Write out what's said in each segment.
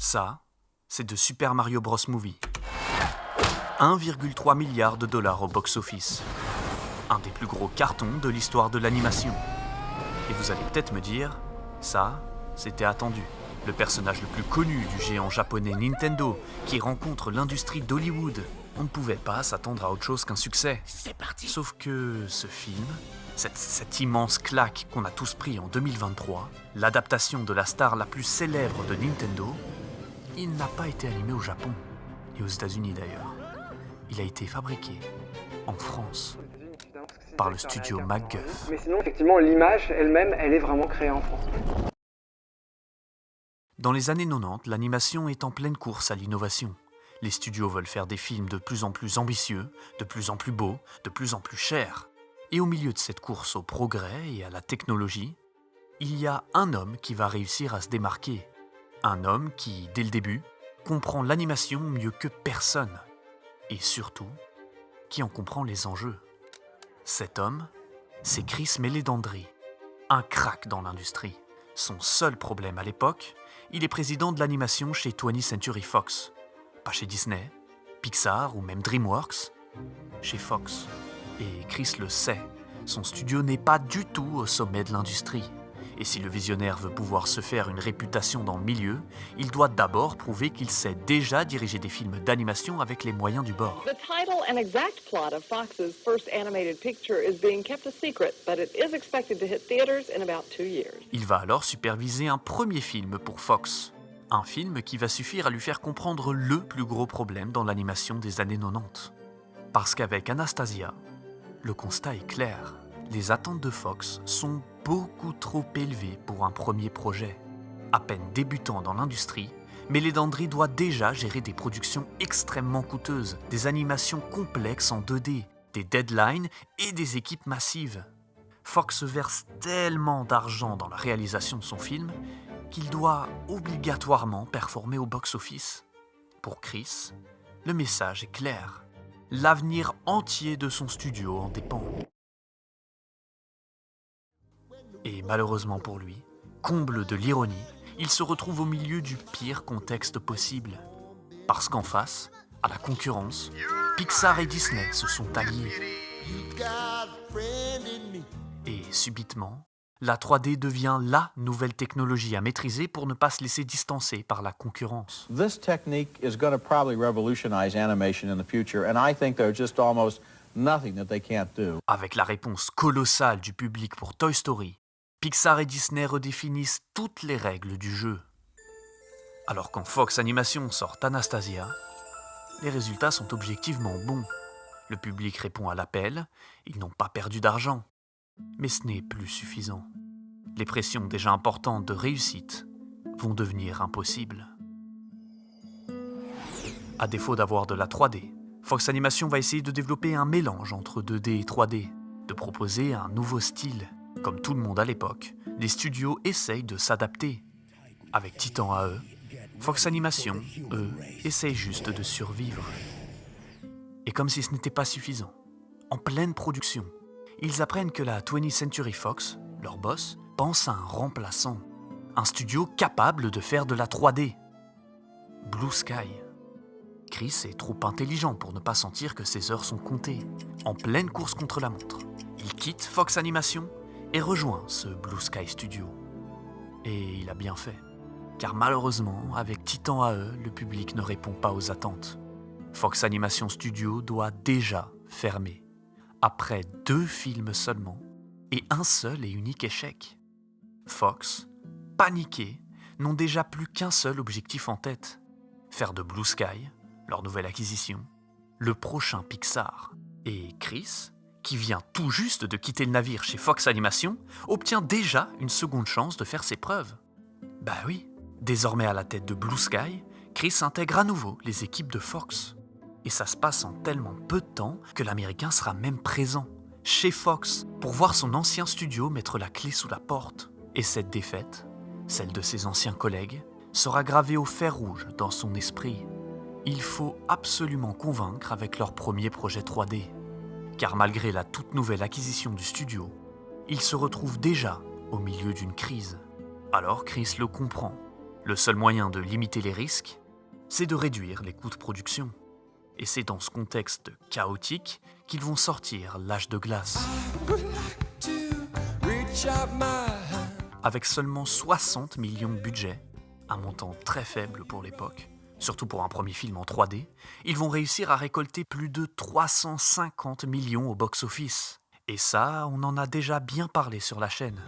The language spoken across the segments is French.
Ça, c'est de Super Mario Bros. Movie. 1,3 milliard de dollars au box-office. Un des plus gros cartons de l'histoire de l'animation. Et vous allez peut-être me dire, ça, c'était attendu. Le personnage le plus connu du géant japonais Nintendo, qui rencontre l'industrie d'Hollywood. On ne pouvait pas s'attendre à autre chose qu'un succès. C'est parti. Sauf que ce film, cette immense claque qu'on a tous pris en 2023, l'adaptation de la star la plus célèbre de Nintendo, il n'a pas été animé au Japon, et aux États-Unis d'ailleurs. Il a été fabriqué en France par le studio MacGuff. Mais sinon, effectivement, l'image elle-même, elle est vraiment créée en France. Dans les années 90, l'animation est en pleine course à l'innovation. Les studios veulent faire des films de plus en plus ambitieux, de plus en plus beaux, de plus en plus chers. Et au milieu de cette course au progrès et à la technologie, il y a un homme qui va réussir à se démarquer. Un homme qui, dès le début, comprend l'animation mieux que personne. Et surtout, qui en comprend les enjeux. Cet homme, c'est Chris Meledandri, un crack dans l'industrie. Son seul problème à l'époque, il est président de l'animation chez 20th Century Fox. Pas chez Disney, Pixar ou même DreamWorks, chez Fox. Et Chris le sait, son studio n'est pas du tout au sommet de l'industrie. Et si le visionnaire veut pouvoir se faire une réputation dans le milieu, il doit d'abord prouver qu'il sait déjà diriger des films d'animation avec les moyens du bord. The title and exact plot of Fox's first animated picture is being kept a secret, but it is expected to hit theaters in about 2 years. Il va alors superviser un premier film pour Fox. Un film qui va suffire à lui faire comprendre le plus gros problème dans l'animation des années 90. Parce qu'avec Anastasia, le constat est clair. Les attentes de Fox sont beaucoup trop élevées pour un premier projet. À peine débutant dans l'industrie, Meledandri doit déjà gérer des productions extrêmement coûteuses, des animations complexes en 2D, des deadlines et des équipes massives. Fox verse tellement d'argent dans la réalisation de son film qu'il doit obligatoirement performer au box-office. Pour Chris, le message est clair. L'avenir entier de son studio en dépend. Et malheureusement pour lui, comble de l'ironie, il se retrouve au milieu du pire contexte possible. Parce qu'en face, à la concurrence, Pixar et Disney se sont alliés. Et subitement, la 3D devient la nouvelle technologie à maîtriser pour ne pas se laisser distancer par la concurrence. This technique is going to probably revolutionize animation in the future, and I think there's just almost nothing that they can't do. Avec la réponse colossale du public pour Toy Story, Pixar et Disney redéfinissent toutes les règles du jeu. Alors quand Fox Animation sort Anastasia, les résultats sont objectivement bons. Le public répond à l'appel, ils n'ont pas perdu d'argent. Mais ce n'est plus suffisant. Les pressions déjà importantes de réussite vont devenir impossibles. À défaut d'avoir de la 3D, Fox Animation va essayer de développer un mélange entre 2D et 3D, de proposer un nouveau style. Comme tout le monde à l'époque, les studios essayent de s'adapter. Avec Titan à eux, Fox Animation, eux, essayent juste de survivre. Et comme si ce n'était pas suffisant, en pleine production, ils apprennent que la 20th Century Fox, leur boss, pense à un remplaçant. Un studio capable de faire de la 3D. Blue Sky. Chris est trop intelligent pour ne pas sentir que ses heures sont comptées. En pleine course contre la montre, il quitte Fox Animation et rejoint ce Blue Sky Studio. Et il a bien fait. Car malheureusement, avec Titan AE, le public ne répond pas aux attentes. Fox Animation Studio doit déjà fermer. Après 2 films seulement, et un seul et unique échec. Fox, paniqués, n'ont déjà plus qu'un seul objectif en tête. Faire de Blue Sky, leur nouvelle acquisition, le prochain Pixar. Et Chris, qui vient tout juste de quitter le navire chez Fox Animation, obtient déjà une seconde chance de faire ses preuves. Bah oui, désormais à la tête de Blue Sky, Chris intègre à nouveau les équipes de Fox. Et ça se passe en tellement peu de temps que l'Américain sera même présent, chez Fox, pour voir son ancien studio mettre la clé sous la porte. Et cette défaite, celle de ses anciens collègues, sera gravée au fer rouge dans son esprit. Il faut absolument convaincre avec leur premier projet 3D. Car malgré la toute nouvelle acquisition du studio, il se retrouve déjà au milieu d'une crise. Alors Chris le comprend Le seul moyen de limiter les risques, c'est de réduire les coûts de production. Et c'est dans ce contexte chaotique qu'ils vont sortir L'Âge de glace. Avec seulement 60 millions de budget, un montant très faible pour l'époque, surtout pour un premier film en 3D, ils vont réussir à récolter plus de 350 millions au box-office. Et ça, on en a déjà bien parlé sur la chaîne.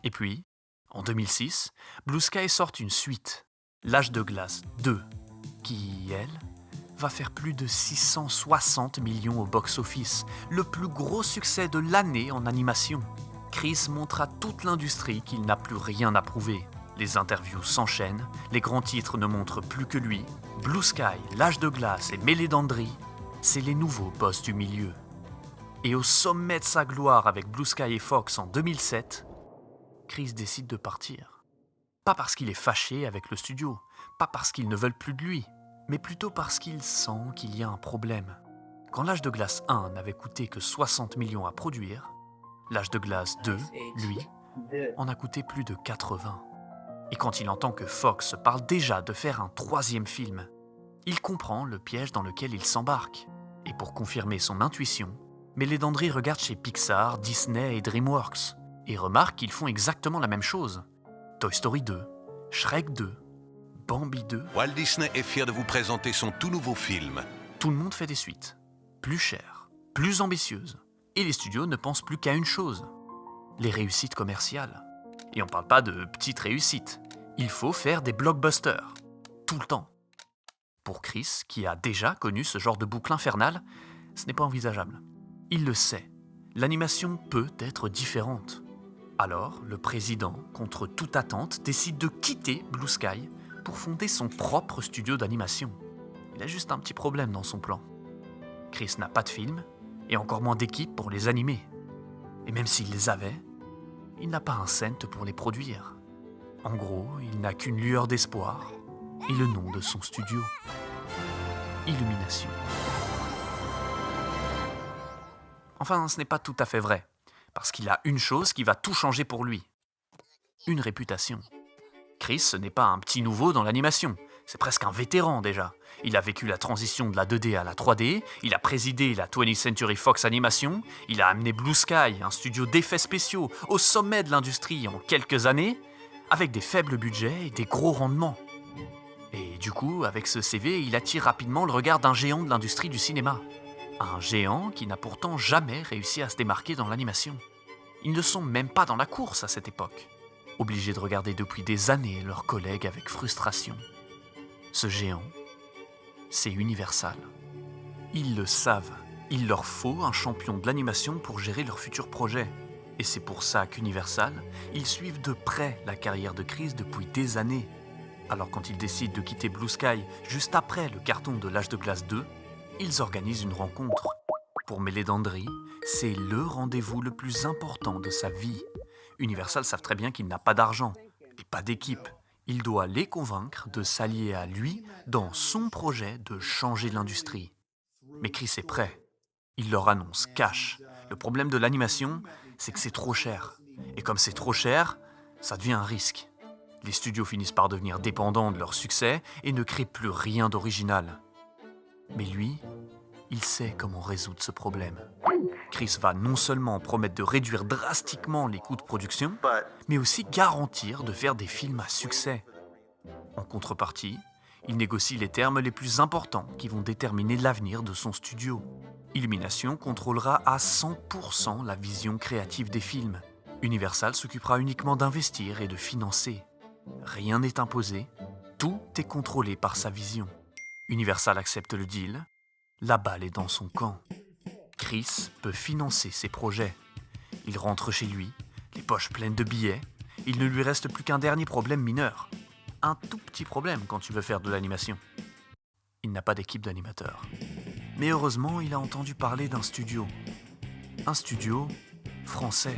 Et puis, en 2006, Blue Sky sort une suite, L'Âge de glace 2, qui, elle, va faire plus de 660 millions au box-office, le plus gros succès de l'année en animation. Chris montre à toute l'industrie qu'il n'a plus rien à prouver. Les interviews s'enchaînent, les grands titres ne montrent plus que lui. Blue Sky, L'Âge de glace et Mélédandrie, c'est les nouveaux boss du milieu. Et au sommet de sa gloire avec Blue Sky et Fox en 2007, Chris décide de partir. Pas parce qu'il est fâché avec le studio, pas parce qu'ils ne veulent plus de lui, mais plutôt parce qu'il sent qu'il y a un problème. Quand L'Âge de glace 1 n'avait coûté que 60 millions à produire, L'Âge de glace 2, lui, en a coûté plus de 80. Et quand il entend que Fox parle déjà de faire un 3e film, il comprend le piège dans lequel il s'embarque. Et pour confirmer son intuition, Mélédandrie regarde chez Pixar, Disney et DreamWorks et remarque qu'ils font exactement la même chose. Toy Story 2, Shrek 2, Bambi 2... Walt Disney est fier de vous présenter son tout nouveau film. Tout le monde fait des suites, plus chères, plus ambitieuses. Et les studios ne pensent plus qu'à une chose, les réussites commerciales. Et on ne parle pas de petites réussites, il faut faire des blockbusters, tout le temps. Pour Chris, qui a déjà connu ce genre de boucle infernale, ce n'est pas envisageable. Il le sait, l'animation peut être différente. Alors, le président, contre toute attente, décide de quitter Blue Sky pour fonder son propre studio d'animation. Il a juste un petit problème dans son plan. Chris n'a pas de film, et encore moins d'équipe pour les animer. Et même s'il les avait, il n'a pas un cent pour les produire. En gros, il n'a qu'une lueur d'espoir et le nom de son studio. Illumination. Enfin, ce n'est pas tout à fait vrai, parce qu'il a une chose qui va tout changer pour lui. Une réputation. Chris, ce n'est pas un petit nouveau dans l'animation, c'est presque un vétéran déjà. Il a vécu la transition de la 2D à la 3D, il a présidé la 20th Century Fox Animation, il a amené Blue Sky, un studio d'effets spéciaux, au sommet de l'industrie en quelques années, avec des faibles budgets et des gros rendements. Et du coup, avec ce CV, il attire rapidement le regard d'un géant de l'industrie du cinéma. Un géant qui n'a pourtant jamais réussi à se démarquer dans l'animation. Ils ne sont même pas dans la course à cette époque, obligés de regarder depuis des années leurs collègues avec frustration. Ce géant, c'est Universal. Ils le savent, il leur faut un champion de l'animation pour gérer leurs futurs projets. Et c'est pour ça qu'Universal, ils suivent de près la carrière de Chris depuis des années. Alors quand ils décident de quitter Blue Sky juste après le carton de L'Âge de glace 2, ils organisent une rencontre. Pour Mélédandrie, c'est le rendez-vous le plus important de sa vie. Universal savent très bien qu'il n'a pas d'argent et pas d'équipe. Il doit les convaincre de s'allier à lui dans son projet de changer l'industrie. Mais Chris est prêt. Il leur annonce cash. Le problème de l'animation, c'est que c'est trop cher. Et comme c'est trop cher, ça devient un risque. Les studios finissent par devenir dépendants de leur succès et ne créent plus rien d'original. Mais lui, il sait comment résoudre ce problème. Chris va non seulement promettre de réduire drastiquement les coûts de production, mais aussi garantir de faire des films à succès. En contrepartie, il négocie les termes les plus importants qui vont déterminer l'avenir de son studio. Illumination contrôlera à 100% la vision créative des films. Universal s'occupera uniquement d'investir et de financer. Rien n'est imposé, tout est contrôlé par sa vision. Universal accepte le deal, la balle est dans son camp. Chris peut financer ses projets. Il rentre chez lui, les poches pleines de billets. Il ne lui reste plus qu'un dernier problème mineur. Un tout petit problème quand tu veux faire de l'animation. Il n'a pas d'équipe d'animateurs. Mais heureusement, il a entendu parler d'un studio. Un studio français.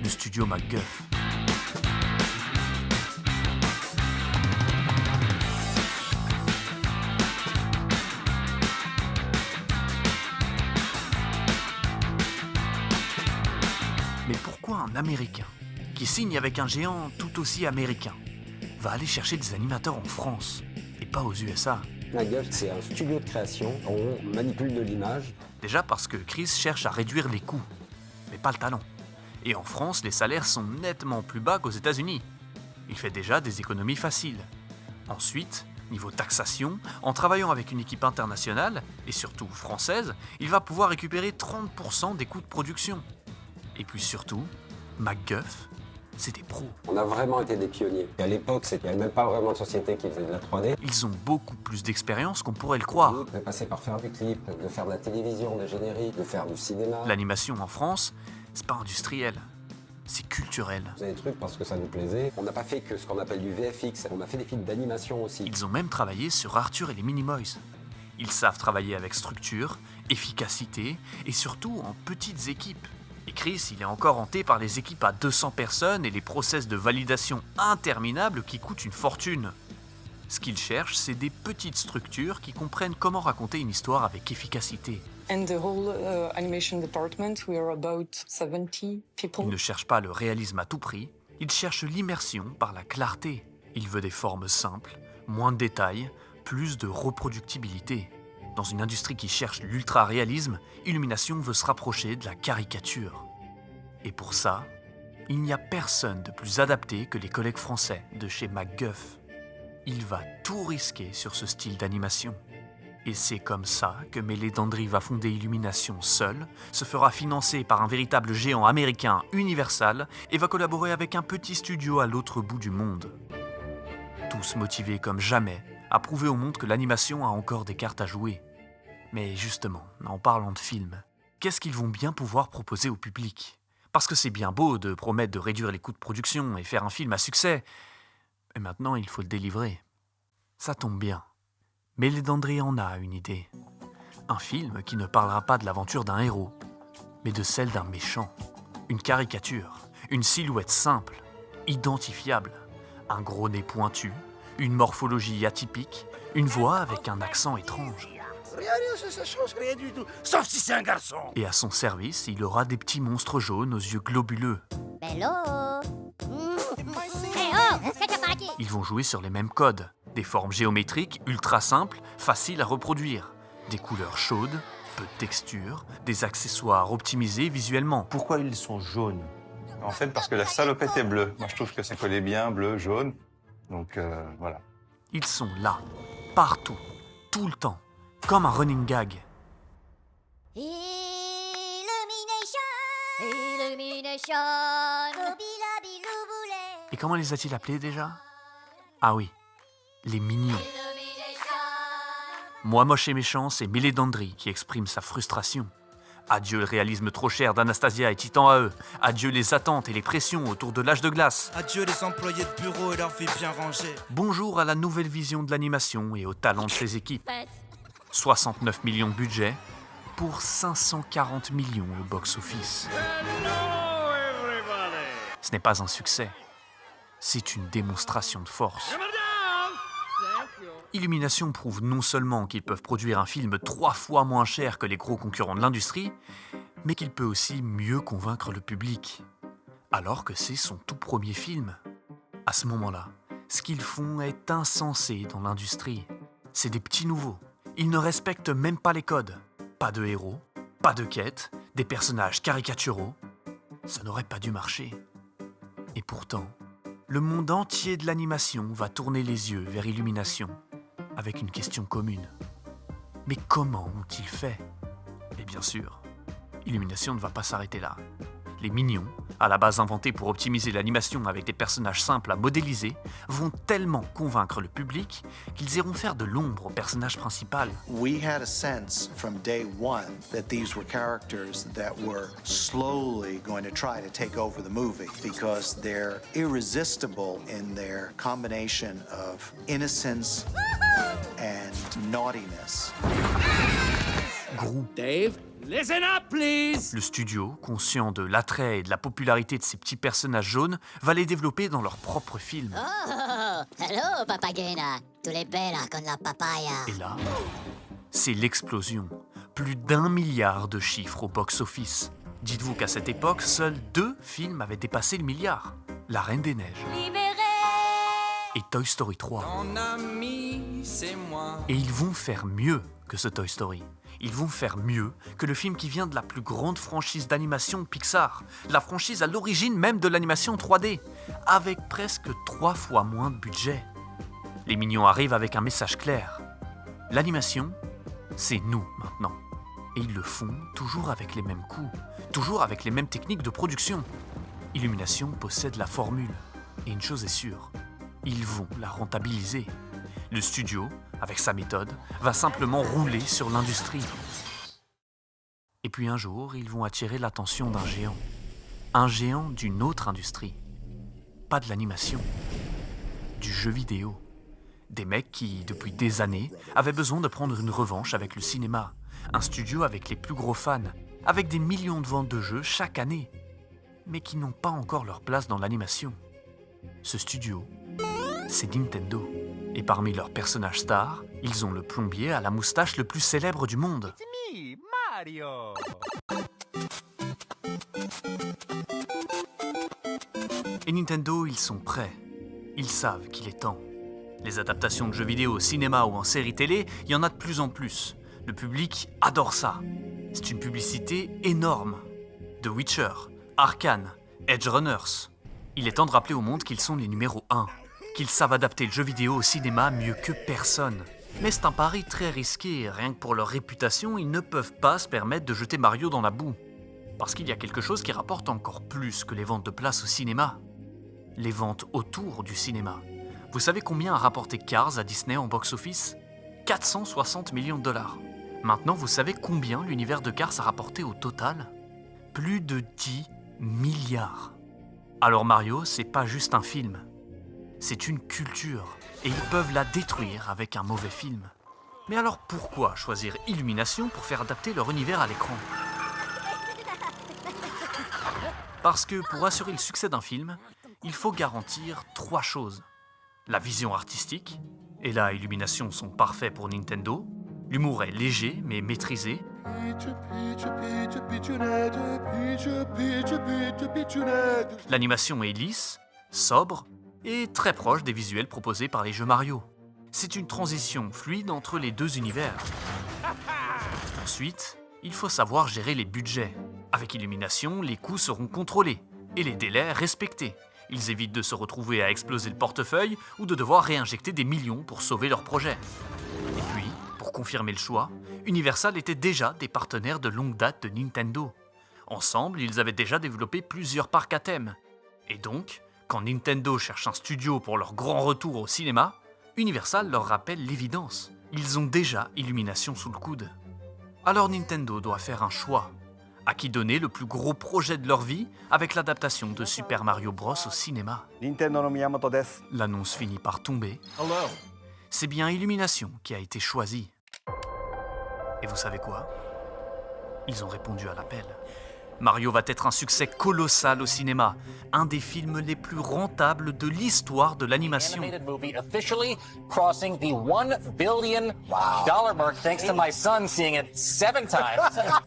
Le studio MacGuff. Mais pourquoi un Américain qui signe avec un géant tout aussi américain, va aller chercher des animateurs en France et pas aux USA. MacGuff, c'est un studio de création où on manipule de l'image. Déjà parce que Chris cherche à réduire les coûts, mais pas le talent. Et en France, les salaires sont nettement plus bas qu'aux États-Unis. Il fait déjà des économies faciles. Ensuite, niveau taxation, en travaillant avec une équipe internationale, et surtout française, il va pouvoir récupérer 30% des coûts de production. Et puis surtout, MacGuff, c'est des pros. On a vraiment été des pionniers. Et à l'époque, il n'y avait même pas vraiment de société qui faisait de la 3D. Ils ont beaucoup plus d'expérience qu'on pourrait le croire. On est passé par faire du clip, de faire de la télévision, des génériques, de faire du cinéma. L'animation en France, c'est pas industriel, c'est culturel. On faisait des trucs parce que ça nous plaisait. On n'a pas fait que ce qu'on appelle du VFX, on a fait des films d'animation aussi. Ils ont même travaillé sur Arthur et les Minimoys. Ils savent travailler avec structure, efficacité et surtout en petites équipes. Et Chris, il est encore hanté par les équipes à 200 personnes et les process de validation interminables qui coûtent une fortune. Ce qu'il cherche, c'est des petites structures qui comprennent comment raconter une histoire avec efficacité. And the whole animation department, we are about 70 people. Il ne cherche pas le réalisme à tout prix, il cherche l'immersion par la clarté. Il veut des formes simples, moins de détails, plus de reproductibilité. Dans une industrie qui cherche l'ultra-réalisme, Illumination veut se rapprocher de la caricature. Et pour ça, il n'y a personne de plus adapté que les collègues français de chez MacGuff. Il va tout risquer sur ce style d'animation. Et c'est comme ça que Meledandri va fonder Illumination seul, se fera financer par un véritable géant américain Universal et va collaborer avec un petit studio à l'autre bout du monde. Tous motivés comme jamais à prouver au monde que l'animation a encore des cartes à jouer. Mais justement, en parlant de films, qu'est-ce qu'ils vont bien pouvoir proposer au public ? Parce que c'est bien beau de promettre de réduire les coûts de production et faire un film à succès, mais maintenant il faut le délivrer. Ça tombe bien. Meledandri en a une idée. Un film qui ne parlera pas de l'aventure d'un héros, mais de celle d'un méchant. Une caricature, une silhouette simple, identifiable, un gros nez pointu, une morphologie atypique, une voix avec un accent étrange. Ça change rien du tout, sauf si c'est un garçon. Et à son service, il aura des petits monstres jaunes aux yeux globuleux. Hello. Hey oh, qu'est-ce que t'as par aquí? Ils vont jouer sur les mêmes codes. Des formes géométriques ultra simples, faciles à reproduire. Des couleurs chaudes, peu de texture, des accessoires optimisés visuellement. Pourquoi ils sont jaunes? En fait, parce que la salopette est bleue. Moi, je trouve que ça collait bien, bleu, jaune. Donc, voilà. Ils sont là, partout, tout le temps, comme un running gag. Illumination, Illumination, Et comment les a-t-il appelés déjà? Ah oui, les Minions. Moi moche et méchant, c'est Meledandri qui exprime sa frustration. Adieu le réalisme trop cher d'Anastasia et Titan AE. Adieu les attentes et les pressions autour de l'âge de glace. Adieu les employés de bureau et leur vie bien rangée. Bonjour à la nouvelle vision de l'animation et au talent de ses équipes. 69 millions de budget pour 540 millions au box-office. Ce n'est pas un succès, c'est une démonstration de force. Illumination prouve non seulement qu'ils peuvent produire un film 3 fois moins cher que les gros concurrents de l'industrie, mais qu'il peut aussi mieux convaincre le public. Alors que c'est son tout premier film. À ce moment-là, ce qu'ils font est insensé dans l'industrie. C'est des petits nouveaux. Ils ne respectent même pas les codes. Pas de héros, pas de quête, des personnages caricaturaux. Ça n'aurait pas dû marcher. Et pourtant, le monde entier de l'animation va tourner les yeux vers Illumination, avec une question commune. Mais comment ont-ils fait? Et bien sûr, Illumination ne va pas s'arrêter là. Les Minions, à la base inventés pour optimiser l'animation avec des personnages simples à modéliser, vont tellement convaincre le public qu'ils iront faire de l'ombre au personnage principal. We had a sense from day one that these were characters that were slowly going to try to take over the movie because they're irresistible in their combination of innocence and naughtiness. Gru. Dave, listen up, please. Le studio, conscient de l'attrait et de la popularité de ces petits personnages jaunes, va les développer dans leur propre film. Oh, hello, papagena. Tu es bella con la papaya. Et là, c'est l'explosion. Plus d'1 milliard de chiffres au box-office. Dites-vous qu'à cette époque, seuls 2 films avaient dépassé le milliard. La Reine des Neiges et Toy Story 3. Et ils vont faire mieux que ce Toy Story. Ils vont faire mieux que le film qui vient de la plus grande franchise d'animation Pixar, la franchise à l'origine même de l'animation 3D, avec presque 3 fois moins de budget. Les Mignons arrivent avec un message clair. L'animation, c'est nous maintenant. Et ils le font toujours avec les mêmes coûts, toujours avec les mêmes techniques de production. Illumination possède la formule. Et une chose est sûre, ils vont la rentabiliser. Le studio, avec sa méthode, va simplement rouler sur l'industrie. Et puis un jour, ils vont attirer l'attention d'un géant. Un géant d'une autre industrie. Pas de l'animation, du jeu vidéo. Des mecs qui, depuis des années, avaient besoin de prendre une revanche avec le cinéma. Un studio avec les plus gros fans, avec des millions de ventes de jeux chaque année, mais qui n'ont pas encore leur place dans l'animation. Ce studio, c'est Nintendo. Et parmi leurs personnages stars, ils ont le plombier à la moustache le plus célèbre du monde. Me, Mario. Et Nintendo, ils sont prêts. Ils savent qu'il est temps. Les adaptations de jeux vidéo au cinéma ou en série télé, il y en a de plus en plus. Le public adore ça. C'est une publicité énorme. The Witcher, Arcane, Edge Runners. Il est temps de rappeler au monde qu'ils sont les numéros 1. Qu'ils savent adapter le jeu vidéo au cinéma mieux que personne. Mais c'est un pari très risqué, rien que pour leur réputation, ils ne peuvent pas se permettre de jeter Mario dans la boue. Parce qu'il y a quelque chose qui rapporte encore plus que les ventes de places au cinéma. Les ventes autour du cinéma. Vous savez combien a rapporté Cars à Disney en box-office ? 460 millions de dollars. Maintenant, vous savez combien l'univers de Cars a rapporté au total ? Plus de 10 milliards. Alors Mario, c'est pas juste un film. C'est une culture, et ils peuvent la détruire avec un mauvais film. Mais alors pourquoi choisir Illumination pour faire adapter leur univers à l'écran ? Parce que pour assurer le succès d'un film, il faut garantir 3 choses. La vision artistique, et là Illumination sont parfaits pour Nintendo. L'humour est léger mais maîtrisé. L'animation est lisse, sobre, et très proche des visuels proposés par les jeux Mario. C'est une transition fluide entre les deux univers. Ensuite, il faut savoir gérer les budgets. Avec Illumination, les coûts seront contrôlés et les délais respectés. Ils évitent de se retrouver à exploser le portefeuille ou de devoir réinjecter des millions pour sauver leur projet. Et puis, pour confirmer le choix, Universal était déjà des partenaires de longue date de Nintendo. Ensemble, ils avaient déjà développé plusieurs parcs à thème. Et donc, quand Nintendo cherche un studio pour leur grand retour au cinéma, Universal leur rappelle l'évidence. Ils ont déjà Illumination sous le coude. Alors Nintendo doit faire un choix. À qui donner le plus gros projet de leur vie avec l'adaptation de Super Mario Bros au cinéma. L'annonce finit par tomber. C'est bien Illumination qui a été choisie. Et vous savez quoi ? Ils ont répondu à l'appel. Mario va être un succès colossal au cinéma, un des films les plus rentables de l'histoire de l'animation.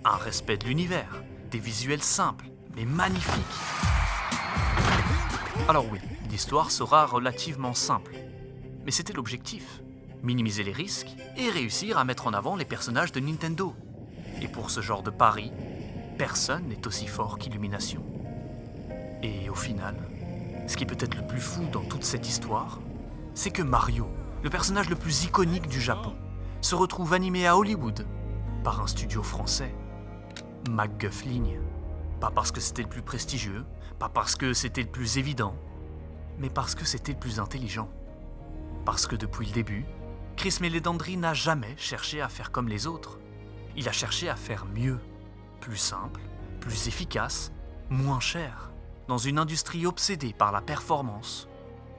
Un respect de l'univers, des visuels simples, mais magnifiques. Alors oui, l'histoire sera relativement simple. Mais c'était l'objectif, minimiser les risques et réussir à mettre en avant les personnages de Nintendo. Et pour ce genre de pari, personne n'est aussi fort qu'Illumination. Et au final, ce qui est peut-être le plus fou dans toute cette histoire, c'est que Mario, le personnage le plus iconique du Japon, se retrouve animé à Hollywood par un studio français, MacGuffling. Pas parce que c'était le plus prestigieux, pas parce que c'était le plus évident, mais parce que c'était le plus intelligent. Parce que depuis le début, Chris Meledandri n'a jamais cherché à faire comme les autres. Il a cherché à faire mieux. Plus simple, plus efficace, moins cher. Dans une industrie obsédée par la performance,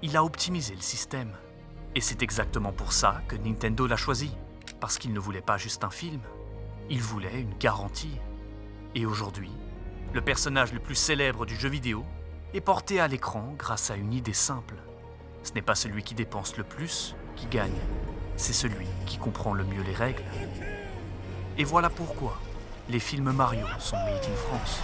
il a optimisé le système. Et c'est exactement pour ça que Nintendo l'a choisi. Parce qu'il ne voulait pas juste un film, il voulait une garantie. Et aujourd'hui, le personnage le plus célèbre du jeu vidéo est porté à l'écran grâce à une idée simple. Ce n'est pas celui qui dépense le plus qui gagne, c'est celui qui comprend le mieux les règles. Et voilà pourquoi les films Mario sont made in France.